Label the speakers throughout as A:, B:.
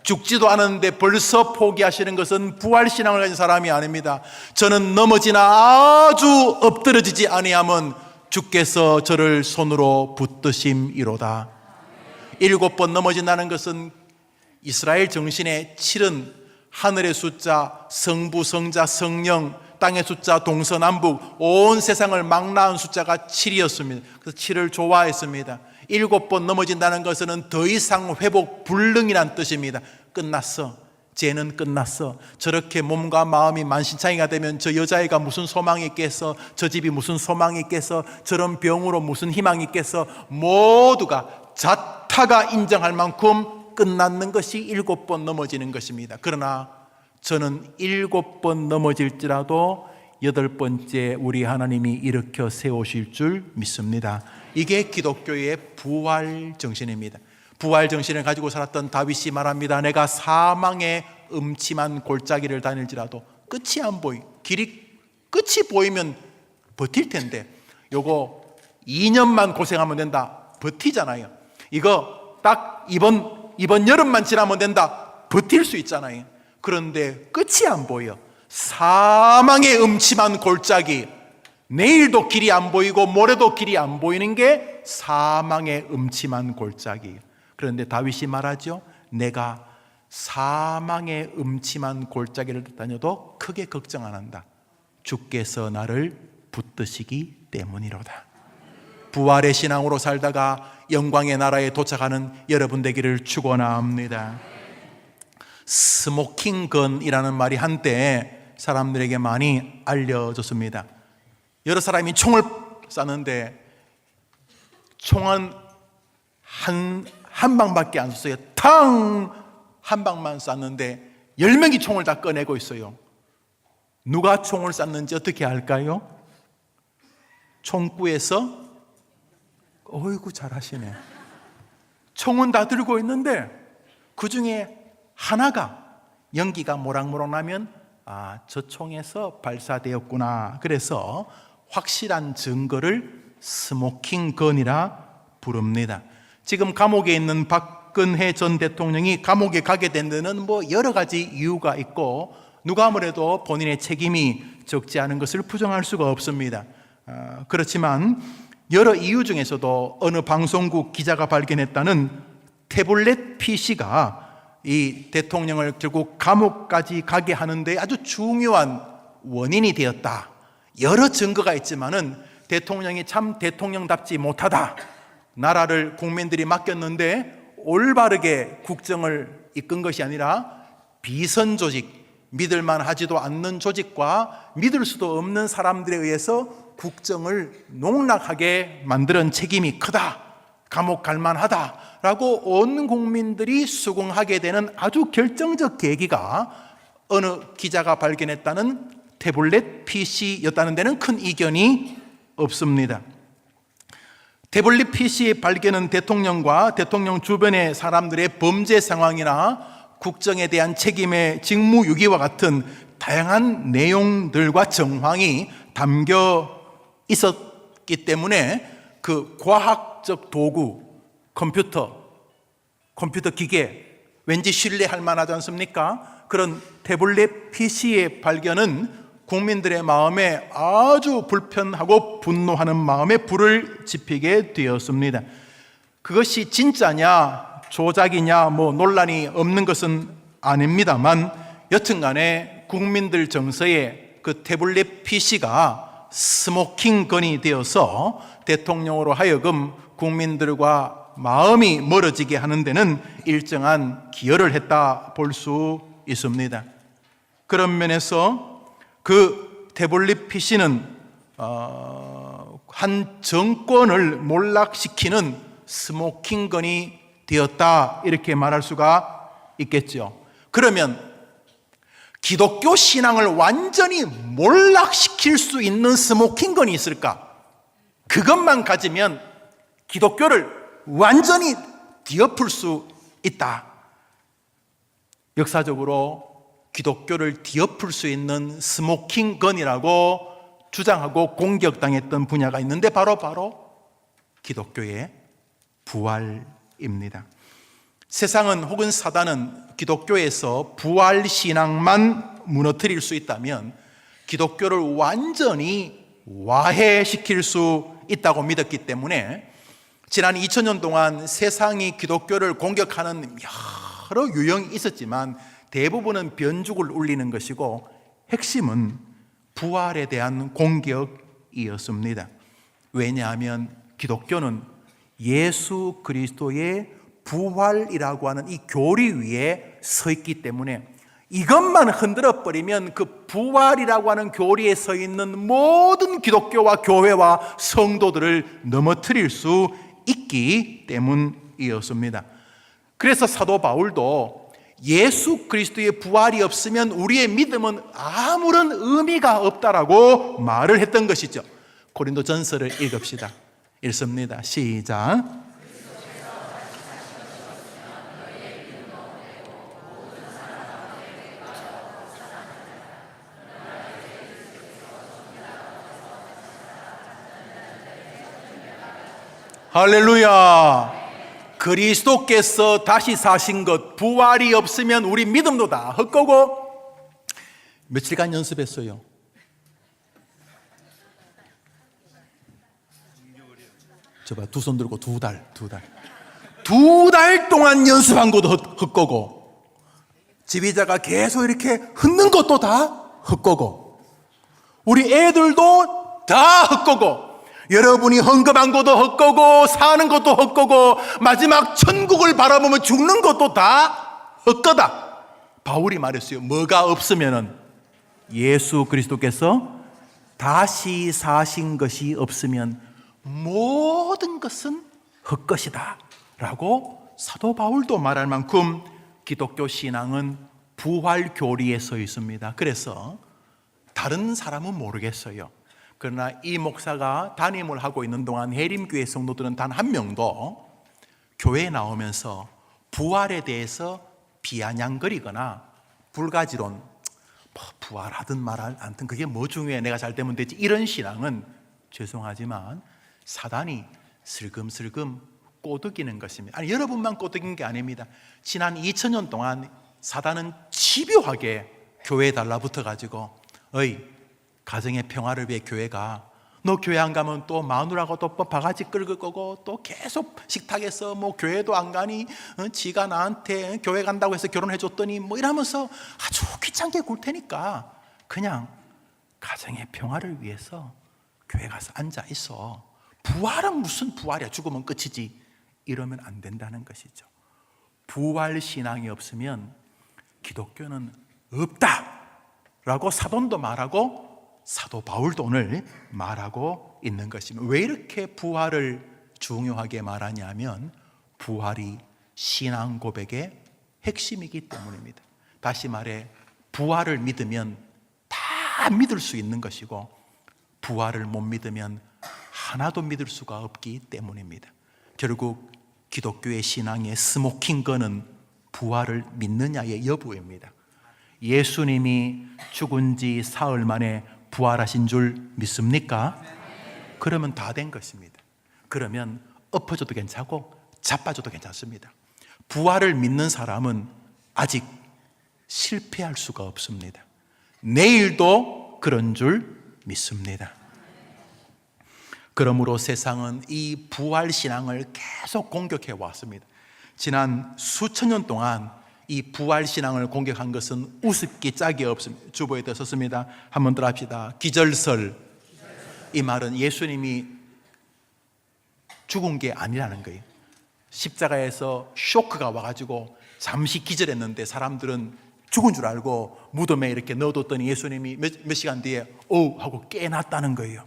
A: 죽지도 않았는데 벌써 포기하시는 것은 부활신앙을 가진 사람이 아닙니다. 저는 넘어지나 아주 엎드러지지 아니하면 주께서 저를 손으로 붙드심이로다. 7번 넘어진다는 것은 이스라엘 정신의 7은 하늘의 숫자, 성부, 성자, 성령, 땅의 숫자, 동서남북 온 세상을 막 낳은 숫자가 7이었습니다. 그래서 7을 좋아했습니다. 7번 넘어진다는 것은 더 이상 회복 불능이란 뜻입니다. 끝났어. 죄는 끝났어. 저렇게 몸과 마음이 만신창이가 되면 저 여자애가 무슨 소망이 있겠어? 저 집이 무슨 소망이 있겠어? 저런 병으로 무슨 희망이 있겠어? 모두가 자타가 인정할 만큼 끝났는 것이 7번 넘어지는 것입니다. 그러나 저는 7번 넘어질지라도 8번째 우리 하나님이 일으켜 세우실 줄 믿습니다. 이게 기독교의 부활 정신입니다. 부활 정신을 가지고 살았던 다윗이 말합니다. 내가 사망의 음침한 골짜기를 다닐지라도 끝이 안 끝이 보이면 버틸 텐데 요거 2년만 고생하면 된다. 버티잖아요. 이거 딱 이번 여름만 지나면 된다. 버틸 수 있잖아요. 그런데 끝이 안 보여. 사망의 음침한 골짜기, 내일도 길이 안 보이고 모레도 길이 안 보이는 게 사망의 음침한 골짜기. 그런데 다윗이 말하죠. 내가 사망의 음침한 골짜기를 다녀도 크게 걱정 안 한다. 주께서 나를 붙드시기 때문이로다. 부활의 신앙으로 살다가 영광의 나라에 도착하는 여러분 되기를 축원합니다. 스모킹건이라는 말이 한때 사람들에게 많이 알려졌습니다. 여러 사람이 총을 쐈는데 총은 한 방밖에 안 쐈어요. 탕! 한 방만 쐈는데 10명이 총을 다 꺼내고 있어요. 누가 총을 쐈는지 어떻게 알까요? 총구에서 어이구 잘하시네. 총은 다 들고 있는데 그 중에 하나가 연기가 모락모락 나면 저 총에서 발사되었구나. 그래서 확실한 증거를 스모킹건이라 부릅니다. 지금 감옥에 있는 박근혜 전 대통령이 감옥에 가게 된 데는 여러 가지 이유가 있고 누가 아무래도 본인의 책임이 적지 않은 것을 부정할 수가 없습니다. 그렇지만 여러 이유 중에서도 어느 방송국 기자가 발견했다는 태블릿 PC가 이 대통령을 결국 감옥까지 가게 하는데 아주 중요한 원인이 되었다. 여러 증거가 있지만은 대통령이 참 대통령답지 못하다. 나라를 국민들이 맡겼는데 올바르게 국정을 이끈 것이 아니라 비선 조직, 믿을만 하지도 않는 조직과 믿을 수도 없는 사람들에 의해서 국정을 농락하게 만드는 책임이 크다. 감옥 갈만하다 라고 온 국민들이 수긍하게 되는 아주 결정적 계기가 어느 기자가 발견했다는 태블릿 PC였다는 데는 큰 이견이 없습니다. 태블릿 PC의 발견은 대통령과 대통령 주변의 사람들의 범죄 상황이나 국정에 대한 책임의 직무유기와 같은 다양한 내용들과 정황이 담겨 있었기 때문에 그 과학적 도구, 컴퓨터 기계 왠지 신뢰할 만하지 않습니까? 그런 태블릿 PC의 발견은 국민들의 마음에 아주 불편하고 분노하는 마음에 불을 지피게 되었습니다. 그것이 진짜냐 조작이냐 논란이 없는 것은 아닙니다만 여튼간에 국민들 정서에 그 태블릿 PC가 스모킹건이 되어서 대통령으로 하여금 국민들과 마음이 멀어지게 하는 데는 일정한 기여를 했다 볼 수 있습니다. 그런 면에서 그 태블릿 PC는 한 정권을 몰락시키는 스모킹건이 되었다 이렇게 말할 수가 있겠죠. 그러면 기독교 신앙을 완전히 몰락시킬 수 있는 스모킹건이 있을까? 그것만 가지면 기독교를 완전히 뒤엎을 수 있다. 역사적으로 기독교를 뒤엎을 수 있는 스모킹건이라고 주장하고 공격당했던 분야가 있는데 바로 기독교의 부활입니다. 세상은 혹은 사단은 기독교에서 부활신앙만 무너뜨릴 수 있다면 기독교를 완전히 와해시킬 수 있다고 믿었기 때문에 지난 2000년 동안 세상이 기독교를 공격하는 여러 유형이 있었지만 대부분은 변죽을 울리는 것이고 핵심은 부활에 대한 공격이었습니다. 왜냐하면 기독교는 예수 그리스도의 부활이라고 하는 이 교리 위에 서 있기 때문에 이것만 흔들어 버리면 그 부활이라고 하는 교리에 서 있는 모든 기독교와 교회와 성도들을 넘어뜨릴 수 있기 때문이었습니다. 그래서 사도 바울도 예수 그리스도의 부활이 없으면 우리의 믿음은 아무런 의미가 없다라고 말을 했던 것이죠. 고린도전서를 읽읍시다. 읽습니다. 시작. 할렐루야. 그리스도께서 다시 사신 것, 부활이 없으면 우리 믿음도 다 헛거고. 며칠간 연습했어요. 저봐, 두 손 들고 두 달 동안 연습한 것도 헛거고, 지휘자가 계속 이렇게 흔는 것도 다 헛거고, 우리 애들도 다 헛거고, 여러분이 헌금한 것도 헛거고, 사는 것도 헛거고, 마지막 천국을 바라보며 죽는 것도 다 헛거다. 바울이 말했어요. 뭐가 없으면은 예수 그리스도께서 다시 사신 것이 없으면 모든 것은 헛것이다 라고 사도 바울도 말할 만큼 기독교 신앙은 부활 교리에 서 있습니다. 그래서 다른 사람은 모르겠어요. 그러나 이 목사가 담임을 하고 있는 동안 해림교회 성도들은 단 한 명도 교회에 나오면서 부활에 대해서 비아냥거리거나 불가지론, 부활하든 말하든 그게 뭐 중요해, 내가 잘 되면 되지, 이런 신앙은 죄송하지만 사단이 슬금슬금 꼬드기는 것입니다. 아니, 여러분만 꼬드긴 게 아닙니다. 지난 2000년 동안 사단은 집요하게 교회에 달라붙어가지고, 어이, 가정의 평화를 위해 교회가, 너 교회 안 가면 또 마누라가 또 바가지 끌고 거고, 또 계속 식탁에서 뭐 교회도 안 가니, 지가 나한테 교회 간다고 해서 결혼해 줬더니 뭐 이러면서 아주 귀찮게 굴 테니까 그냥 가정의 평화를 위해서 교회 가서 앉아 있어. 부활은 무슨 부활이야, 죽으면 끝이지, 이러면 안 된다는 것이죠. 부활 신앙이 없으면 기독교는 없다 라고 사돈도 말하고 사도 바울도 오늘 말하고 있는 것입니다. 왜 이렇게 부활을 중요하게 말하냐면 부활이 신앙 고백의 핵심이기 때문입니다. 다시 말해, 부활을 믿으면 다 믿을 수 있는 것이고 부활을 못 믿으면 하나도 믿을 수가 없기 때문입니다. 결국 기독교의 신앙의 스모킹건은 부활을 믿느냐의 여부입니다. 예수님이 죽은 지 사흘 만에 부활하신 줄 믿습니까? 그러면 다 된 것입니다. 그러면 엎어져도 괜찮고 자빠져도 괜찮습니다. 부활을 믿는 사람은 아직 실패할 수가 없습니다. 내일도 그런 줄 믿습니다. 그러므로 세상은 이 부활신앙을 계속 공격해 왔습니다. 지난 수천 년 동안 이 부활신앙을 공격한 것은 우습기 짝이 없습니다. 주보에도 썼습니다. 한번 더 합시다. 기절설. 이 말은 예수님이 죽은 게 아니라는 거예요. 십자가에서 쇼크가 와가지고 잠시 기절했는데 사람들은 죽은 줄 알고 무덤에 이렇게 넣어뒀더니 예수님이 몇 시간 뒤에 오 하고 깨났다는 거예요.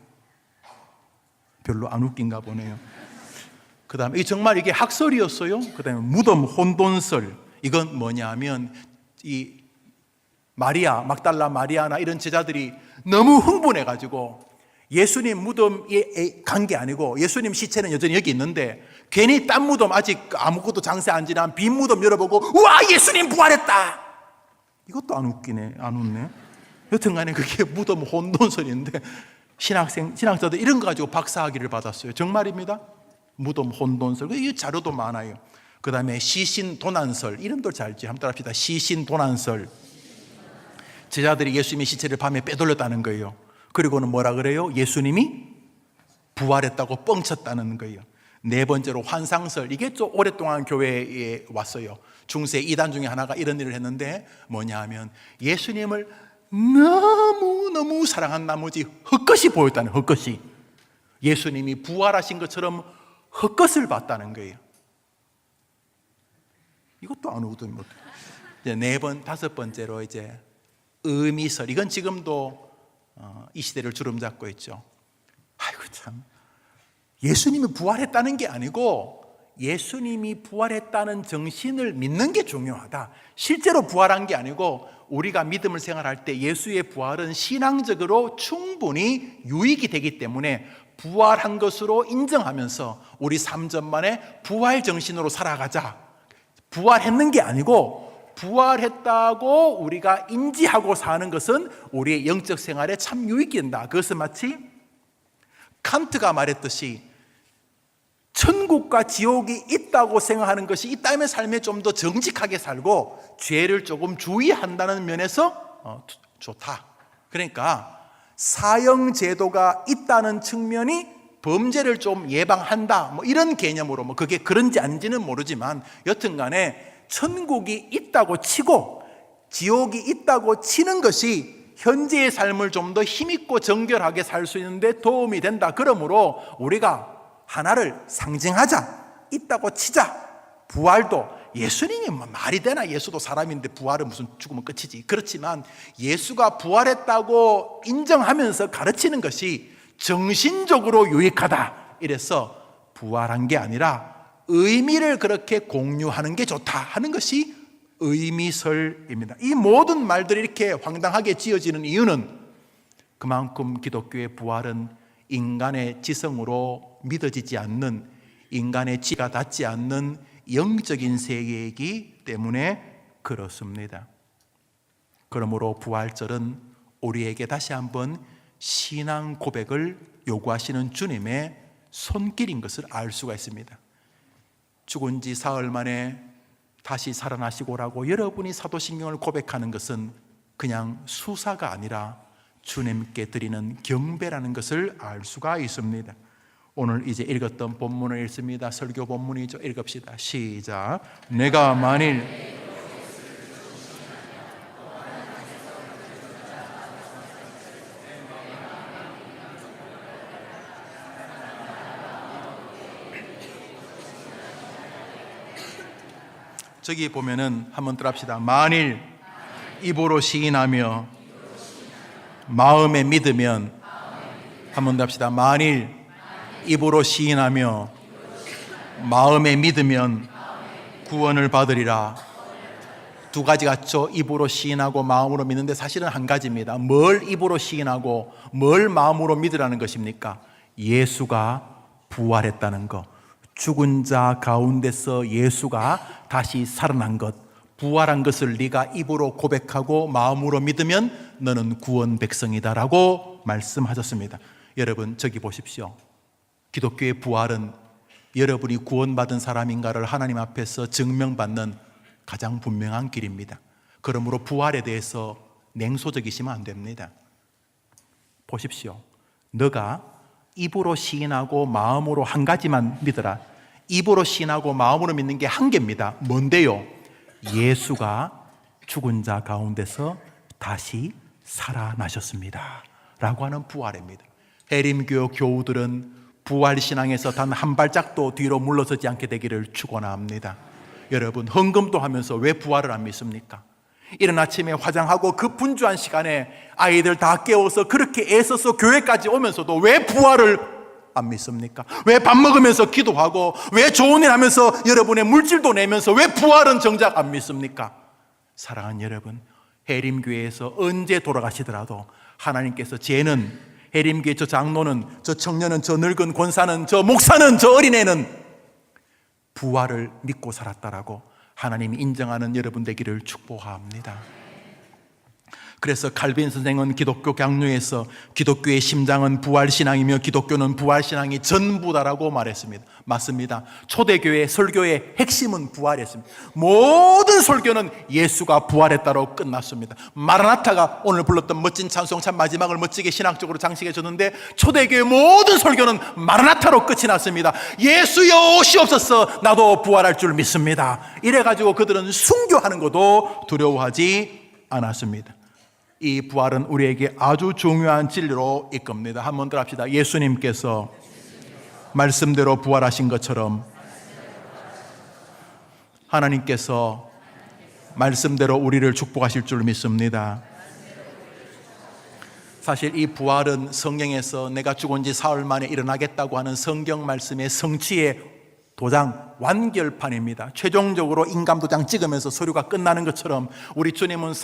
A: 별로 안 웃긴가 보네요. 그 다음에 정말 이게 학설이었어요. 그 다음에 무덤 혼돈설. 이건 뭐냐면 이 마리아, 막달라 마리아나 이런 제자들이 너무 흥분해가지고 예수님 무덤에 간 게 아니고 예수님 시체는 여전히 여기 있는데 괜히 딴 무덤, 아직 아무것도 장세 안 지난 빈 무덤 열어보고 우와 예수님 부활했다. 이것도 안 웃기네, 안 웃네. 여튼간에 그게 무덤 혼돈설인데 신학자들 이런 거 가지고 박사학위를 받았어요. 정말입니다. 무덤 혼돈설. 이 자료도 많아요. 그 다음에 시신도난설, 이름도 잘 알죠? 한번 따라합시다. 시신도난설. 제자들이 예수님의 시체를 밤에 빼돌렸다는 거예요. 그리고는 뭐라 그래요? 예수님이 부활했다고 뻥쳤다는 거예요. 네 번째로 환상설. 이게 좀 오랫동안 교회에 왔어요. 중세 이단 중에 하나가 이런 일을 했는데 뭐냐 하면 예수님을 너무너무 사랑한 나머지 헛것이 보였다는, 헛것이. 예수님이 부활하신 것처럼 헛것을 봤다는 거예요. 이것도 안 오거든. 이제 다섯 번째로 이제 의미설. 이건 지금도 이 시대를 주름잡고 있죠. 아이고 참, 예수님이 부활했다는 게 아니고 예수님이 부활했다는 정신을 믿는 게 중요하다. 실제로 부활한 게 아니고 우리가 믿음을 생활할 때 예수의 부활은 신앙적으로 충분히 유익이 되기 때문에 부활한 것으로 인정하면서 우리 삶 전반에 부활 정신으로 살아가자. 부활했는 게 아니고 부활했다고 우리가 인지하고 사는 것은 우리의 영적 생활에 참 유익이 된다. 그것은 마치 칸트가 말했듯이 천국과 지옥이 있다고 생각하는 것이 이 땅의 삶에 좀 더 정직하게 살고 죄를 조금 주의한다는 면에서 좋다. 그러니까 사형제도가 있다는 측면이 범죄를 좀 예방한다, 뭐 이런 개념으로, 뭐 그게 그런지 아닌지는 모르지만 여튼 간에 천국이 있다고 치고 지옥이 있다고 치는 것이 현재의 삶을 좀 더 힘있고 정결하게 살 수 있는데 도움이 된다. 그러므로 우리가 하나를 상징하자. 있다고 치자. 부활도 예수님이 말이 되나? 예수도 사람인데 부활은 무슨 죽으면 끝이지. 그렇지만 예수가 부활했다고 인정하면서 가르치는 것이 정신적으로 유익하다. 이래서 부활한 게 아니라 의미를 그렇게 공유하는 게 좋다 하는 것이 의미설입니다. 이 모든 말들이 이렇게 황당하게 지어지는 이유는 그만큼 기독교의 부활은 인간의 지성으로 믿어지지 않는, 인간의 지가 닿지 않는 영적인 세계이기 때문에 그렇습니다. 그러므로 부활절은 우리에게 다시 한번 신앙 고백을 요구하시는 주님의 손길인 것을 알 수가 있습니다. 죽은 지 사흘 만에 다시 살아나시고라고 여러분이 사도신경을 고백하는 것은 그냥 수사가 아니라 주님께 드리는 경배라는 것을 알 수가 있습니다. 오늘 이제 읽었던 본문을 읽습니다. 설교 본문이죠. 읽읍시다. 시작. 내가 만일 저기 보면은 한번 들합시다. 만일 입으로 시인하며 마음에 믿으면, 한번 합시다. 만일 입으로 시인하며 마음에 믿으면 구원을 받으리라. 두 가지 같죠? 입으로 시인하고 마음으로 믿는데 사실은 한 가지입니다. 뭘 입으로 시인하고 뭘 마음으로 믿으라는 것입니까? 예수가 부활했다는 것, 죽은 자 가운데서 예수가 다시 살아난 것, 부활한 것을 네가 입으로 고백하고 마음으로 믿으면 너는 구원 백성이다라고 말씀하셨습니다. 여러분 저기 보십시오. 기독교의 부활은 여러분이 구원받은 사람인가를 하나님 앞에서 증명받는 가장 분명한 길입니다. 그러므로 부활에 대해서 냉소적이시면 안 됩니다. 보십시오. 너가 입으로 시인하고 마음으로 한 가지만 믿어라. 입으로 시인하고 마음으로 믿는 게 한 개입니다. 뭔데요? 예수가 죽은 자 가운데서 다시 살아나셨습니다 라고 하는 부활입니다. 해림교회 교우들은 부활신앙에서 단 한 발짝도 뒤로 물러서지 않게 되기를 축원합니다. 여러분 헌금도 하면서 왜 부활을 안 믿습니까? 이른 아침에 화장하고 그 분주한 시간에 아이들 다 깨워서 그렇게 애써서 교회까지 오면서도 왜 부활을 안 믿습니까? 왜 밥 먹으면서 기도하고 왜 좋은 일 하면서 여러분의 물질도 내면서 왜 부활은 정작 안 믿습니까? 사랑하는 여러분, 해림교회에서 언제 돌아가시더라도 하나님께서 쟤는, 해림교회 저 장로는, 저 청년은, 저 늙은 권사는, 저 목사는, 저 어린애는 부활을 믿고 살았다라고 하나님이 인정하는 여러분 되기를 축복합니다. 그래서 칼빈 선생은 기독교 강요에서 기독교의 심장은 부활신앙이며 기독교는 부활신앙이 전부다라고 말했습니다. 맞습니다. 초대교회 설교의 핵심은 부활이었습니다. 모든 설교는 예수가 부활했다로 끝났습니다. 마라나타가 오늘 불렀던 멋진 찬송, 참 마지막을 멋지게 신학적으로 장식해 줬는데 초대교회 모든 설교는 마라나타로 끝이 났습니다. 예수여 오시옵소서, 나도 부활할 줄 믿습니다. 이래가지고 그들은 순교하는 것도 두려워하지 않았습니다. 이 부활은 우리에게 아주 중요한 진리로 이끕니다. 한 번 더 합시다. 예수님께서 말씀대로 부활하신 것처럼 하나님께서 말씀대로 우리를 축복하실 줄 믿습니다. 사실 이 부활은 성경에서 내가 죽은 지 사흘 만에 일어나겠다고 하는 성경 말씀의 성취의 도장, 완결판입니다. 최종적으로 인감도장 찍으면서 서류가 끝나는 것처럼 우리 주님은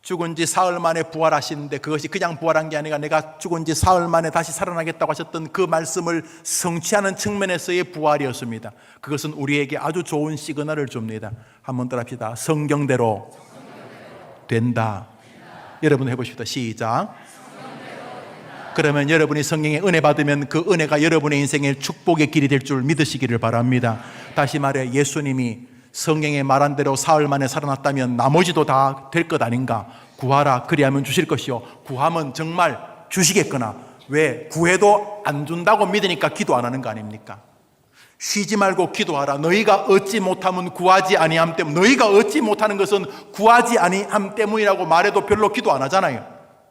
A: 죽은 지 사흘 만에 부활하시는데 그것이 그냥 부활한 게 아니라 내가 죽은 지 사흘 만에 다시 살아나겠다고 하셨던 그 말씀을 성취하는 측면에서의 부활이었습니다. 그것은 우리에게 아주 좋은 시그널을 줍니다. 한번 더 합시다. 성경대로 된다. 여러분 해보십시다. 시작. 그러면 여러분이 성경에 은혜 받으면 그 은혜가 여러분의 인생의 축복의 길이 될 줄 믿으시기를 바랍니다. 다시 말해 예수님이 성경에 말한 대로 사흘 만에 살아났다면 나머지도 다 될 것 아닌가? 구하라 그리하면 주실 것이요, 구하면 정말 주시겠거나, 왜? 구해도 안 준다고 믿으니까 기도 안 하는 거 아닙니까? 쉬지 말고 기도하라. 너희가 얻지 못하면 구하지 아니함 때문. 너희가 얻지 못하는 것은 구하지 아니함 때문이라고 말해도 별로 기도 안 하잖아요.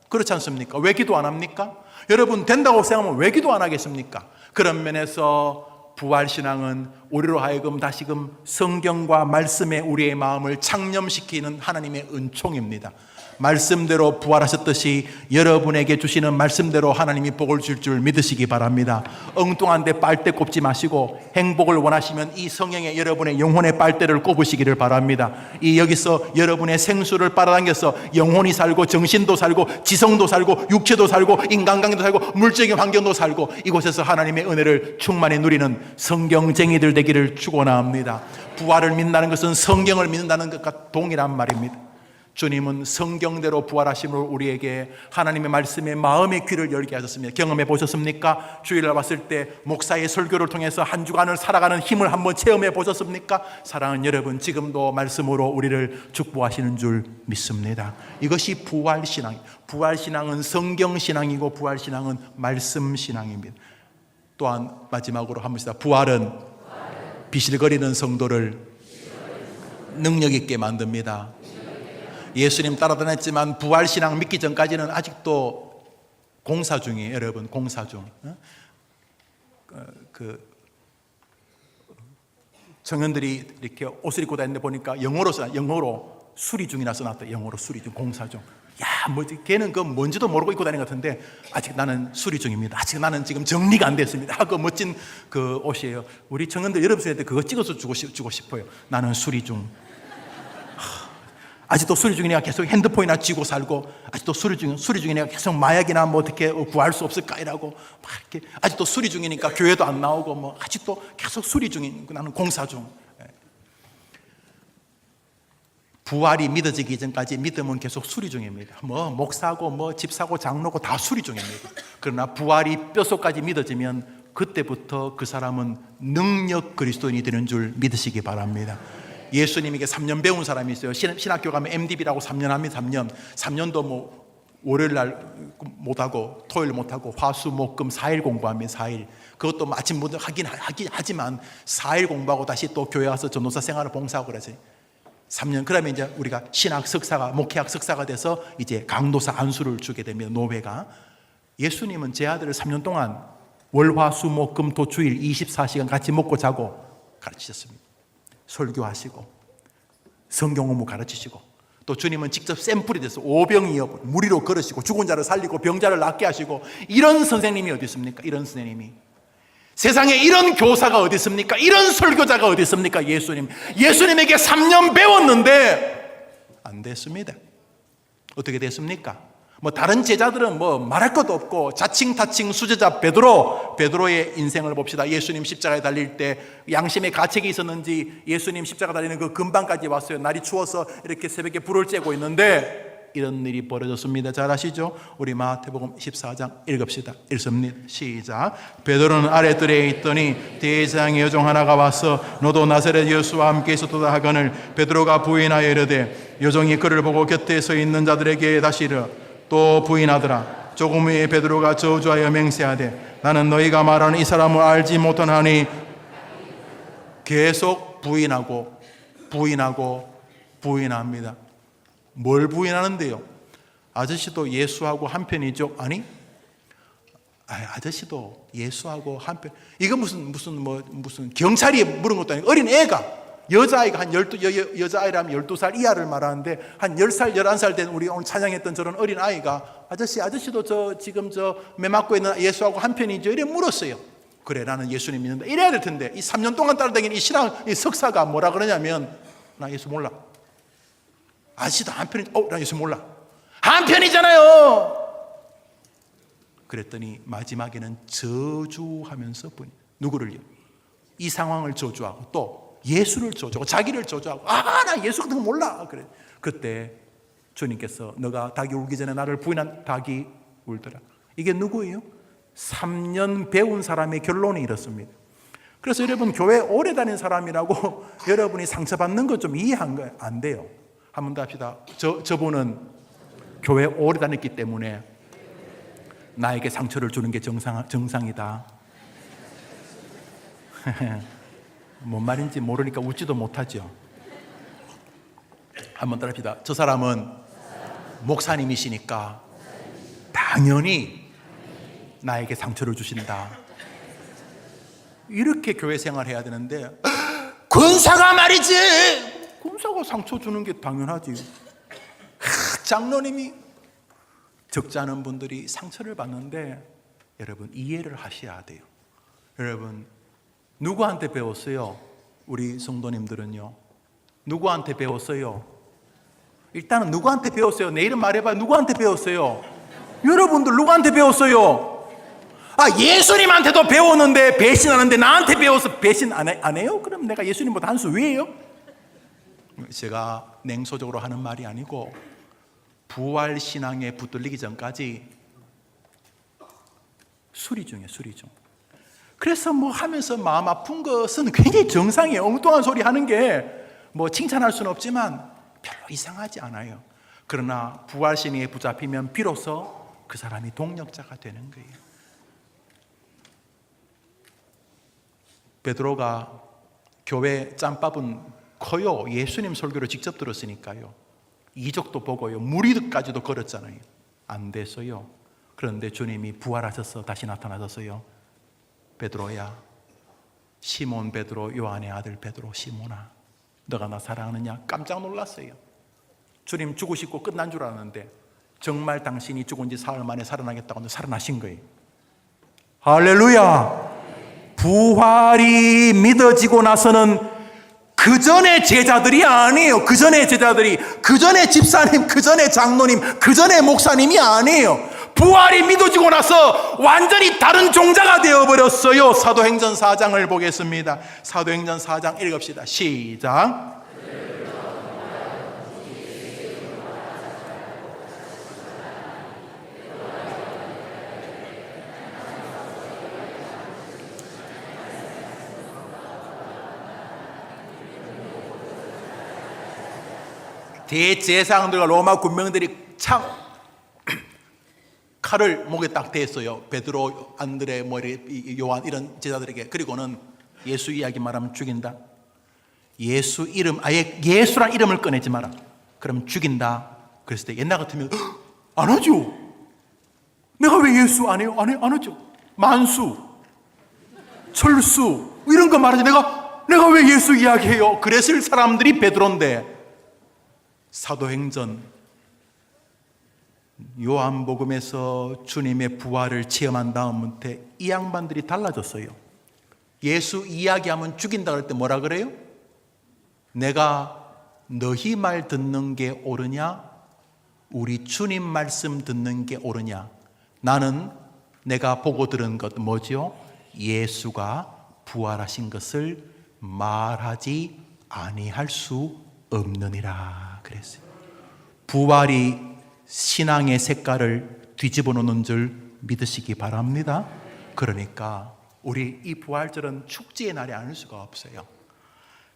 A: 그렇지 않습니까? 왜 기도 안 합니까? 여러분 된다고 생각하면 왜 기도 안 하겠습니까? 그런 면에서 부활신앙은 우리로 하여금 다시금 성경과 말씀에 우리의 마음을 창념시키는 하나님의 은총입니다. 말씀대로 부활하셨듯이 여러분에게 주시는 말씀대로 하나님이 복을 줄 줄 믿으시기 바랍니다. 엉뚱한데 빨대 꼽지 마시고 행복을 원하시면 이 성경에 여러분의 영혼의 빨대를 꼽으시기를 바랍니다. 이 여기서 여러분의 생수를 빨아당겨서 영혼이 살고 정신도 살고 지성도 살고 육체도 살고 인간관계도 살고 물질적인 환경도 살고 이곳에서 하나님의 은혜를 충만히 누리는 성경쟁이들 되기를 축원합니다. 부활을 믿는다는 것은 성경을 믿는다는 것과 동일한 말입니다. 주님은 성경대로 부활하심으로 우리에게 하나님의 말씀에 마음의 귀를 열게 하셨습니다. 경험해 보셨습니까? 주일날 왔을 때 목사의 설교를 통해서 한 주간을 살아가는 힘을 한번 체험해 보셨습니까? 사랑하는 여러분, 지금도 말씀으로 우리를 축복하시는 줄 믿습니다. 이것이 부활신앙. 부활신앙은 성경신앙이고 부활신앙은 말씀신앙입니다. 또한 마지막으로 한 번씩 부활은 비실거리는 성도를 능력 있게 만듭니다. 예수님 따라다녔지만 부활신앙 믿기 전까지는 아직도 공사 중이에요. 여러분, 공사 중. 청년들이 이렇게 옷을 입고 다니는데 보니까 영어로 수리 중이라 써놨다. 영어로 수리 중, 공사 중. 야, 걔는 그 뭔지도 모르고 입고 다니는 것 같은데 아직 나는 수리 중입니다. 아직 나는 지금 정리가 안 됐습니다. 그 멋진 그 옷이에요. 우리 청년들 여러분 때 그거 찍어서 주고 싶어요. 나는 수리 중. 아직도 수리 중이니까 계속 핸드폰이나 쥐고 살고, 아직도 수리 중이니까 계속 마약이나 뭐 어떻게 구할 수 없을까 이라고 막 이렇게, 아직도 수리 중이니까 교회도 안 나오고 뭐 아직도 계속 수리 중인, 나는 공사 중. 부활이 믿어지기 전까지 믿음은 계속 수리 중입니다. 뭐 목사고 뭐 집사고 장로고 다 수리 중입니다. 그러나 부활이 뼛속까지 믿어지면 그때부터 그 사람은 능력 그리스도인이 되는 줄 믿으시기 바랍니다. 예수님에게 3년 배운 사람이 있어요. 신학교 가면 MDB라고 3년 합니다. 3년도 뭐 월요일날 못하고 토요일 못하고 화수목금 4일 공부합니다. 4일. 그것도 뭐 아침부터 하긴 하지만 4일 공부하고 다시 또 교회 와서 전도사 생활을 봉사하고 그러지. 3년. 그러면 이제 우리가 신학 석사가, 목회학 석사가 돼서 이제 강도사 안수를 주게 됩니다. 노회가. 예수님은 제 아들을 3년 동안 월화수목금 토주일 24시간 같이 먹고 자고 가르치셨습니다. 설교하시고 성경 공부 가르치시고, 또 주님은 직접 샘플이 돼서 오병이어 무리로 걸으시고 죽은 자를 살리고 병자를 낫게 하시고, 이런 선생님이 어디 있습니까? 이런 선생님이. 세상에 이런 교사가 어디 있습니까? 이런 설교자가 어디 있습니까? 예수님에게 3년 배웠는데 안 됐습니다. 어떻게 됐습니까? 뭐 다른 제자들은 뭐 말할 것도 없고, 자칭 수제자 베드로의 인생을 봅시다. 예수님 십자가에 달릴 때 양심의 가책이 있었는지 예수님 십자가 달리는 그 근방까지 왔어요. 날이 추워서 이렇게 새벽에 불을 쬐고 있는데 이런 일이 벌어졌습니다. 잘 아시죠? 우리 마태복음 14장 읽읍시다. 읽습니다. 시작. 베드로는 아랫뜰에 있더니 대제사장의 여종 하나가 와서 너도 나사렛 예수와 함께 있었도다 하거늘 베드로가 부인하여 이르되 여종이 그를 보고 곁에 서 있는 자들에게 다시 이르 또 부인하더라. 조금 후에 베드로가 저주하여 맹세하되 나는 너희가 말하는 이 사람을 알지 못하나니 계속 부인하고 부인합니다. 뭘 부인하는데요? 아저씨도 예수하고 한편이죠? 아니, 아저씨도 예수하고 한편. 이거 무슨 경찰이 물은 것도 아니고 어린 애가, 여자아이가 한 12여자아이라면 12살 이하를 말하는데 한 10살, 11살 된 우리 오늘 찬양했던 저런 어린 아이가 아저씨도 지금 매 맞고 있는 예수하고 한편이죠? 이래 물었어요. 그래, 나는 예수님 믿는다. 이래야 될 텐데, 이 3년 동안 따라다니는 이 신앙, 이 석사가 뭐라 그러냐면, 나 예수 몰라. 아저씨도 한편이, 나 예수 몰라. 한편이잖아요! 그랬더니 마지막에는 저주하면서 누구를요? 이 상황을 저주하고 또 예수를 저주하고 자기를 저주하고, 나 예수 같은 거 몰라. 그래. 그때 주님께서 너가 닭이 울기 전에 나를 부인한 닭이 울더라. 이게 누구예요? 3년 배운 사람의 결론이 이렇습니다. 그래서 여러분, 교회 오래 다닌 사람이라고 여러분이 상처받는 거 좀 이해한 거 안 돼요. 한 번 더 합시다. 저분은 교회 오래 다녔기 때문에 나에게 상처를 주는 게 정상이다. 뭔 말인지 모르니까 웃지도 못하죠. 한 번 더 합시다. 저 사람은 목사님이시니까 당연히 나에게 상처를 주신다. 이렇게 교회 생활해야 되는데, 권사가 말이지, 권사가 상처 주는 게 당연하지. 장로님이, 적지 않은 분들이 상처를 받는데 여러분 이해를 하셔야 돼요. 여러분, 누구한테 배웠어요? 우리 성도님들은요, 누구한테 배웠어요? 일단은 누구한테 배웠어요? 내 이름 말해봐. 누구한테 배웠어요? 여러분들 누구한테 배웠어요? 예수님한테도 배웠는데 배신하는데 나한테 배워서 배신 안 해요? 그럼 내가 예수님보다 한 수 위에요? 제가 냉소적으로 하는 말이 아니고 부활신앙에 붙들리기 전까지 수리 중이에요. 그래서 하면서 마음 아픈 것은 굉장히 정상이에요. 엉뚱한 소리 하는 게 칭찬할 수는 없지만 별로 이상하지 않아요. 그러나 부활신앙에 붙잡히면 비로소 그 사람이 동력자가 되는 거예요. 베드로가 교회 짬밥은 커요. 예수님 설교를 직접 들었으니까요. 이적도 보고요. 무리까지도 걸었잖아요. 안 됐어요. 그런데 주님이 부활하셔서 다시 나타나셨어요. 베드로야, 시몬 베드로, 요한의 아들 베드로, 시몬아, 너가 나 사랑하느냐? 깜짝 놀랐어요. 주님 죽으시고 끝난 줄 알았는데 정말 당신이 죽은 지 사흘 만에 살아나겠다고 살아나신 거예요. 할렐루야. 부활이 믿어지고 나서는 그 전에 제자들이 아니에요. 그 전에 제자들이, 그 전에 집사님, 그 전에 장로님, 그 전에 목사님이 아니에요. 부활이 믿어지고 나서 완전히 다른 종자가 되어버렸어요. 사도행전 4장을 보겠습니다. 사도행전 4장 읽읍시다. 시작. 대제사장들과 로마 군병들이 참 칼을 목에 딱 대었어요. 베드로, 안드레, 요한 이런 제자들에게. 그리고는 예수 이야기 말하면 죽인다. 예수 이름, 아예 예수란 이름을 꺼내지 마라. 그럼 죽인다. 그랬을 때 옛날 같으면 안 하죠. 내가 왜 예수 안 해요? 안 하죠. 만수, 철수 이런 거 말하지. 내가 왜 예수 이야기해요? 그랬을 사람들이 베드로인데, 사도행전 요한복음에서 주님의 부활을 체험한 다음부터 이 양반들이 달라졌어요. 예수 이야기하면 죽인다 그럴 때 뭐라 그래요? 내가 너희 말 듣는 게 옳으냐? 우리 주님 말씀 듣는 게 옳으냐? 나는 내가 보고 들은 것 뭐죠? 예수가 부활하신 것을 말하지 아니할 수 없느니라 그랬어요. 부활이 신앙의 색깔을 뒤집어 놓는 줄 믿으시기 바랍니다. 그러니까 우리 이 부활절은 축제의 날이 아닐 수가 없어요.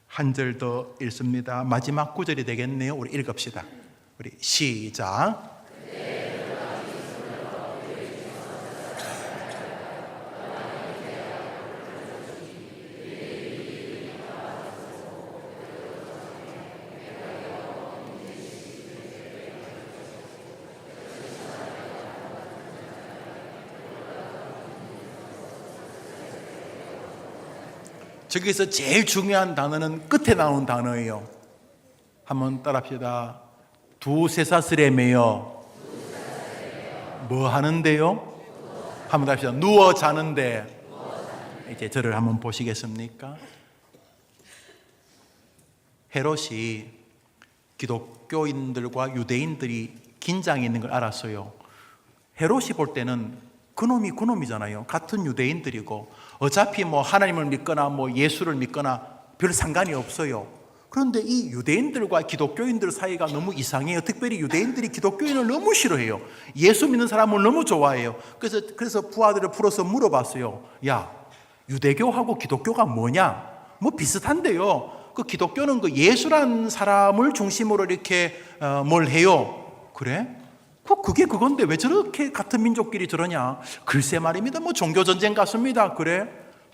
A: 한 절 더 읽습니다. 마지막 구절이 되겠네요. 우리 읽읍시다. 우리 시작. 저기서 제일 중요한 단어는 끝에 나온 단어예요. 한번 따라합시다. 두세사슬에 매여 뭐 하는데요? 한번 따라합시다. 누워 자는데. 이제 저를 한번 보시겠습니까? 헤롯이 기독교인들과 유대인들이 긴장이 있는 걸 알았어요. 헤롯이 볼 때는 그놈이 그놈이잖아요. 같은 유대인들이고 어차피 뭐 하나님을 믿거나 뭐 예수를 믿거나 별 상관이 없어요. 그런데 이 유대인들과 기독교인들 사이가 너무 이상해요. 특별히 유대인들이 기독교인을 너무 싫어해요. 예수 믿는 사람을 너무 좋아해요. 그래서 부하들을 풀어서 물어봤어요. 야, 유대교하고 기독교가 뭐냐? 뭐 비슷한데요. 그 기독교는 그 예수란 사람을 중심으로 이렇게 뭘 해요. 그래? 그게 그건데 왜 저렇게 같은 민족끼리 저러냐? 글쎄 말입니다. 뭐 종교전쟁 같습니다. 그래?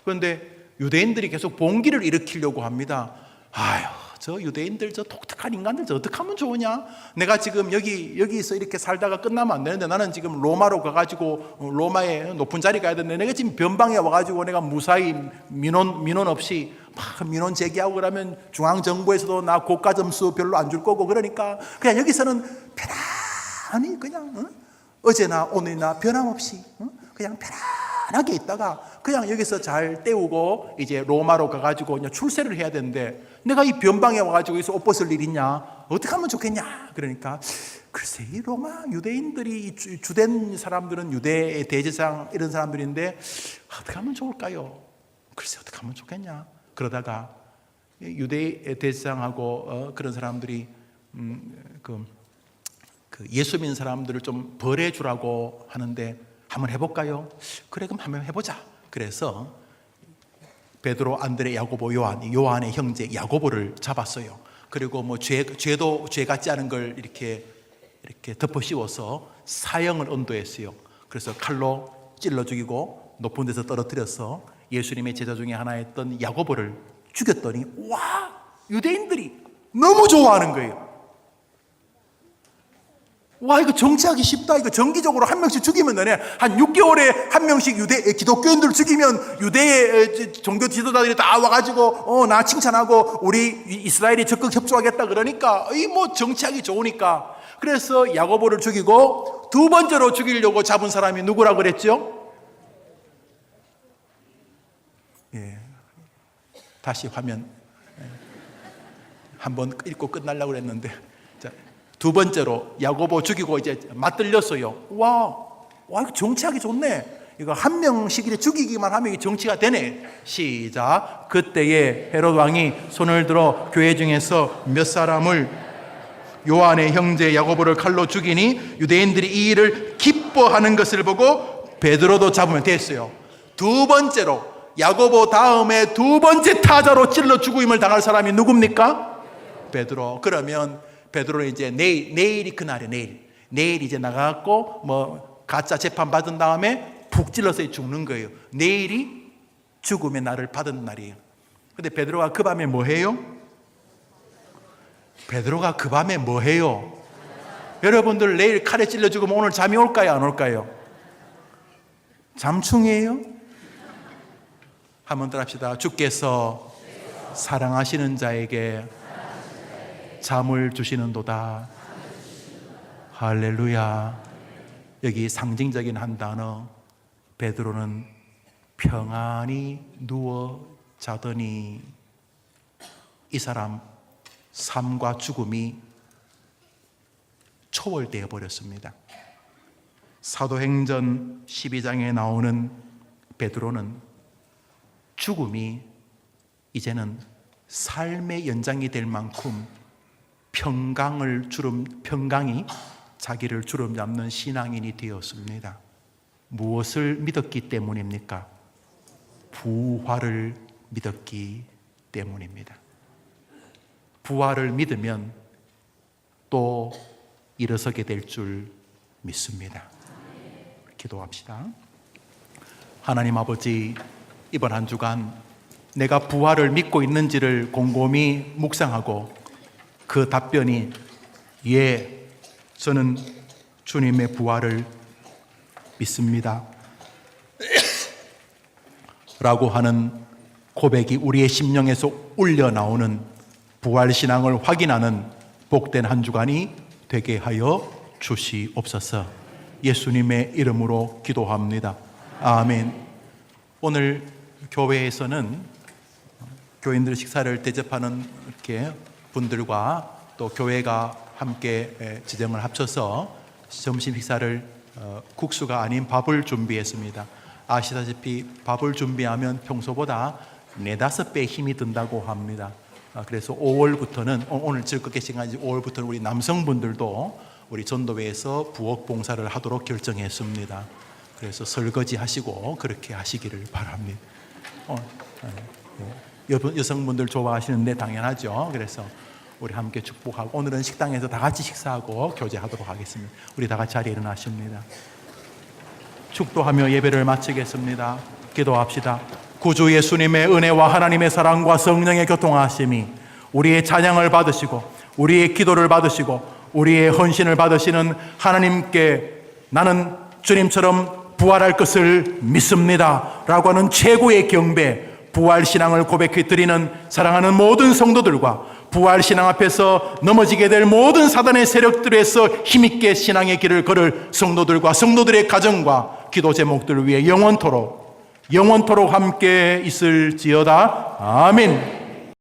A: 그런데 유대인들이 계속 봉기를 일으키려고 합니다. 아유, 저 유대인들, 저 독특한 인간들, 저 어떻게 하면 좋으냐? 내가 지금 여기서 이렇게 살다가 끝나면 안 되는데 나는 지금 로마로 가가지고 로마에 높은 자리 가야 되는데 내가 지금 변방에 와가지고 내가 무사히 민원 없이 막 민원 제기하고 그러면 중앙정부에서도 나 고가 점수 별로 안 줄 거고 그러니까 그냥 여기서는 편안히 그냥 어제나 오늘이나 변함없이 그냥 편안하게 있다가 그냥 여기서 잘 때우고 이제 로마로 가가지고 그냥 출세를 해야 되는데 내가 이 변방에 와가지고 여기서 옷 벗을 일 있냐? 어떻게 하면 좋겠냐? 그러니까 글쎄 이 로마 유대인들이 주된 사람들은 유대의 대제사장 이런 사람들인데 어떻게 하면 좋을까요? 글쎄 어떻게 하면 좋겠냐? 그러다가 유대의 대제사장하고 그런 사람들이 그 예수 믿는 사람들을 좀 벌해 주라고 하는데 한번 해볼까요? 그래 그럼 한번 해보자. 그래서 베드로, 안드레, 야고보, 요한의 형제 야고보를 잡았어요. 그리고 뭐 죄도 죄 같지 않은 걸 이렇게 덮어 씌워서 사형을 언도했어요. 그래서 칼로 찔러 죽이고 높은 데서 떨어뜨려서 예수님의 제자 중에 하나였던 야고보를 죽였더니 와, 유대인들이 너무 좋아하는 거예요. 와, 이거 정치하기 쉽다. 이거 정기적으로 한 명씩 죽이면 되네. 한 6개월에 한 명씩 기독교인들 죽이면 유대의 종교 지도자들이 다 와가지고 나 칭찬하고 우리 이스라엘이 적극 협조하겠다 그러니까 이 뭐 정치하기 좋으니까. 그래서 야고보를 죽이고 두 번째로 죽이려고 잡은 사람이 누구라 그랬죠? 예. 다시 화면 한번 읽고 끝나려고 그랬는데 두 번째로 야고보 죽이고 이제 맞들렸어요. 와, 이거 정치하기 좋네. 이거 한 명씩 이렇게 죽이기만 하면 이 정치가 되네. 시작. 그때에 헤롯 왕이 손을 들어 교회 중에서 몇 사람을 요한의 형제 야고보를 칼로 죽이니 유대인들이 이 일을 기뻐하는 것을 보고 베드로도 잡으면 됐어요. 두 번째로 야고보 다음에 두 번째 타자로 찔러 죽임을 당할 사람이 누굽니까? 베드로. 그러면 베드로는 이제 내일이 그날이에요. 내일 이제 나가갖고 뭐 가짜 재판 받은 다음에 푹 찔러서 죽는 거예요. 내일이 죽음의 날을 받은 날이에요. 근데 베드로가 그 밤에 뭐 해요? 베드로가 그 밤에 뭐 해요? 여러분들 내일 칼에 찔러 죽으면 오늘 잠이 올까요? 안 올까요? 잠충이에요? 한번 더 합시다. 주께서 사랑하시는 자에게 잠을 주시는도다. 할렐루야. 여기 상징적인 한 단어. 베드로는 평안히 누워 자더니 이 사람 삶과 죽음이 초월되어 버렸습니다. 사도행전 12장에 나오는 베드로는 죽음이 이제는 삶의 연장이 될 만큼 평강이 자기를 주름 잡는 신앙인이 되었습니다. 무엇을 믿었기 때문입니까? 부활을 믿었기 때문입니다. 부활을 믿으면 또 일어서게 될 줄 믿습니다. 기도합시다. 하나님 아버지, 이번 한 주간 내가 부활을 믿고 있는지를 곰곰이 묵상하고 그 답변이 예, 저는 주님의 부활을 믿습니다 라고 하는 고백이 우리의 심령에서 울려 나오는 부활신앙을 확인하는 복된 한 주간이 되게 하여 주시옵소서. 예수님의 이름으로 기도합니다. 아멘. 오늘 교회에서는 교인들 식사를 대접하는 이렇게 분들과 또 교회가 함께 지정을 합쳐서 점심 식사를 국수가 아닌 밥을 준비했습니다. 아시다시피 밥을 준비하면 평소보다 4-5배 힘이 든다고 합니다. 그래서 5월부터는 오늘 즐겁게 시간이 5월부터는 우리 남성분들도 우리 전도회에서 부엌 봉사를 하도록 결정했습니다. 그래서 설거지 하시고 그렇게 하시기를 바랍니다. 여성분들 좋아하시는데 당연하죠. 그래서 우리 함께 축복하고 오늘은 식당에서 다 같이 식사하고 교제하도록 하겠습니다. 우리 다 같이 자리에 일어나십니다. 축도하며 예배를 마치겠습니다. 기도합시다. 구주 예수님의 은혜와 하나님의 사랑과 성령의 교통하심이 우리의 찬양을 받으시고 우리의 기도를 받으시고 우리의 헌신을 받으시는 하나님께 나는 주님처럼 부활할 것을 믿습니다 라고 하는 최고의 경배, 부활신앙을 고백해 드리는 사랑하는 모든 성도들과 부활신앙 앞에서 넘어지게 될 모든 사단의 세력들에서 힘있게 신앙의 길을 걸을 성도들과 성도들의 가정과 기도 제목들을 위해 영원토록 함께 있을지어다. 아멘.